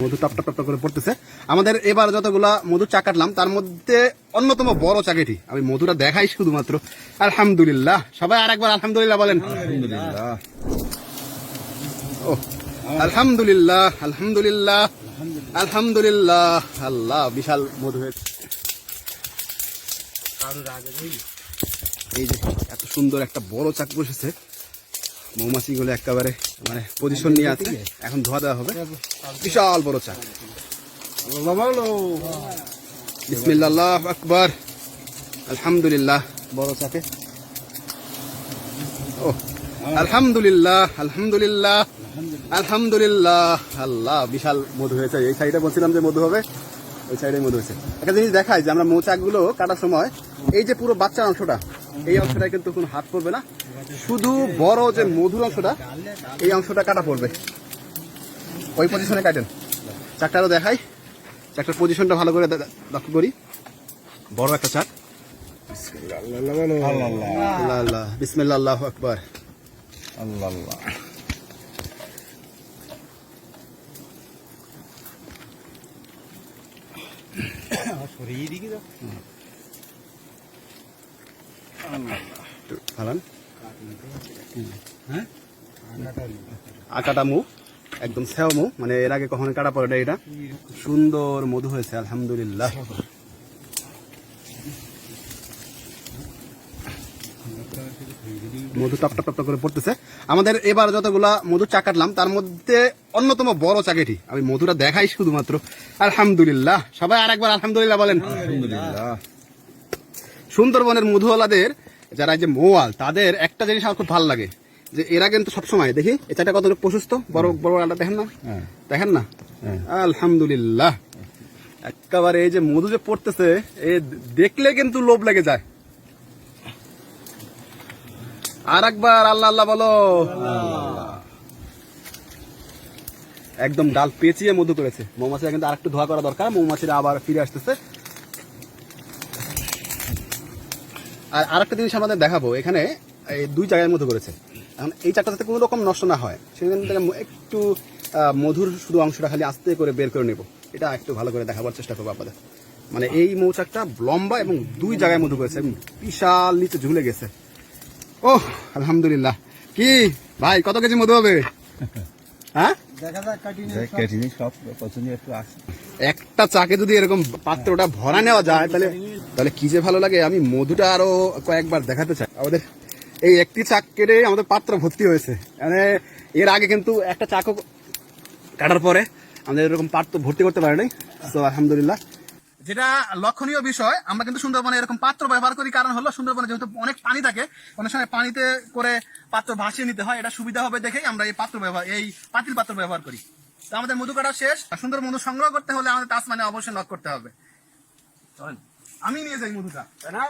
মধু top top top করে পড়তেছে। আমাদের এবার যতগুলা মধু চা কাটলাম তার মধ্যে অন্যতম বড় চা এটি। আমি মধুটা দেখাই শুধুমাত্র। আলহামদুলিল্লাহ, সবাই আরেকবার আলহামদুলিল্লাহ বলেন। আলহামদুলিল্লাহ, ও আলহামদুলিল্লাহ, আলহামদুলিল্লাহ, আলহামদুলিল্লাহ। আল্লাহ, বিশাল মধু হয়েছে। এই যে এত সুন্দর একটা বড় চাক বসেছে, মৌমাছি গুলো একেবারে মানে পজিশন নিয়ে আছে। এখন ধোয়া দেওয়া হবে। বিশাল বড় চাক। বিসমিল্লাহ, আল্লাহু আকবার। আলহামদুলিল্লাহ, বড় চাকে। ও আলহামদুলিল্লাহ, আলহামদুলিল্লাহ, আলহামদুলিল্লাহ। আল্লাহ, বিশাল মধু হয়েছে। এই সাইডে বলছিলাম যে মধু হবে, ওই সাইডে মধু হয়েছে। একটা জিনিস দেখায় যে আমরা মৌচাক গুলো কাটার সময় এই যে পুরো বাচ্চার অংশটা, এই অংশটা কিন্তু কোনো হাত পড়বে না, শুধু বড় যে মধুর অংশটা এই অংশটা কাটা পড়বে। ওই পজিশনে কাটেন। চাকটারও দেখাই, চাকটার পজিশনটা ভালো করে লক্ষ্য করি। বড় একটা চাক। আল্লাহ আল্লাহ, বিসমিল্লাহ, আল্লাহু আকবার। আল্লাহ আল্লাহ। আকাটা মুখ একদম সেও মুখ, মানে এর আগে কখনো কাটা পড়ে না। এটা সুন্দর মধু হয়েছে, আলহামদুলিল্লাহ। মধু টপ টপ টপ করে পড়তেছে। আমাদের এবার যতগুলা মধু চা কাটলাম তার মধ্যে অন্যতম বড় চা এটি। আমি মধুটা দেখাই শুধুমাত্র। আলহামদুলিল্লাহ, সবাই আরেকবার আলহামদুলিল্লাহ বলেন। আলহামদুলিল্লাহ। সুন্দরবনের মধুওয়ালাদের যারা এই যে মৌয়াল, তাদের একটা জিনিস আমার খুব ভালো লাগে যে এরা কিন্তু সবসময় দেখি এই চাটা কত প্রশস্ত, বড় বড় আলটা দেখেন না, দেখেন না। আলহামদুলিল্লাহ, একেবারে এই যে মধু যে পড়তেছে এ দেখলে কিন্তু লোভ লেগে যায়। আর একবার আল্লাহ আল্লাহ বলো। একদম ডাল পেঁচিয়ে মধু করেছে। মৌমাছিরা কিন্তু আরেকটু ধোয়া করা দরকার, মৌমাছিরা আবার ফিরে আসতেছে। আর আরেকটা জিনিস আমাদের দেখাবো, এখানে এই দুই জায়গায় মধু করেছে। এখন এই চারটা যাতে কোনো রকম নষ্ট না হয় সেখান থেকে একটু মধুর শুধু অংশটা খালি আস্তে করে বের করে নেব। এটা একটু ভালো করে দেখাবার চেষ্টা করবো আপনাদের। মানে এই মৌচাকটা লম্বা এবং দুই জায়গায় মধু করেছে, বিশাল নিচে ঝুলে গেছে। ও আলহামদুলিল্লাহ। কি ভাই, কত কেজি মধু হবে? হ্যাঁ, একটা চাকে যদি এরকম পাত্রটা ভরা নেওয়া যায় তাহলে তাহলে কি যে ভালো লাগে। আমি মধুটা আরো কয়েকবার দেখাতে চাই। আমাদের এই একটি চাক কেটে আমাদের পাত্র ভর্তি হয়েছে। মানে এর আগে কিন্তু একটা চাকও কাটার পরে আমাদের এরকম পাত্র ভর্তি করতে পারে নাই। তো আলহামদুলিল্লাহ। যেটা লক্ষণীয় বিষয়, আমরা কিন্তু সুন্দরবনে এরকম পাত্র ব্যবহার করি। কারণ হলো সুন্দরবনে যেহেতু অনেক পানি থাকে, অনেক সময় পানিতে করে পাত্র ভাসিয়ে নিতে হয়। এটা সুবিধা হবে দেখেই আমরা এই পাতিল পাত্র ব্যবহার করি। তো আমাদের মধু কাটা শেষ। সুন্দর মধু সংগ্রহ করতে হলে আমাদের তাসমানে অবশ্যই নক করতে হবে। আমি নিয়ে যাই মধুটা, তাই না?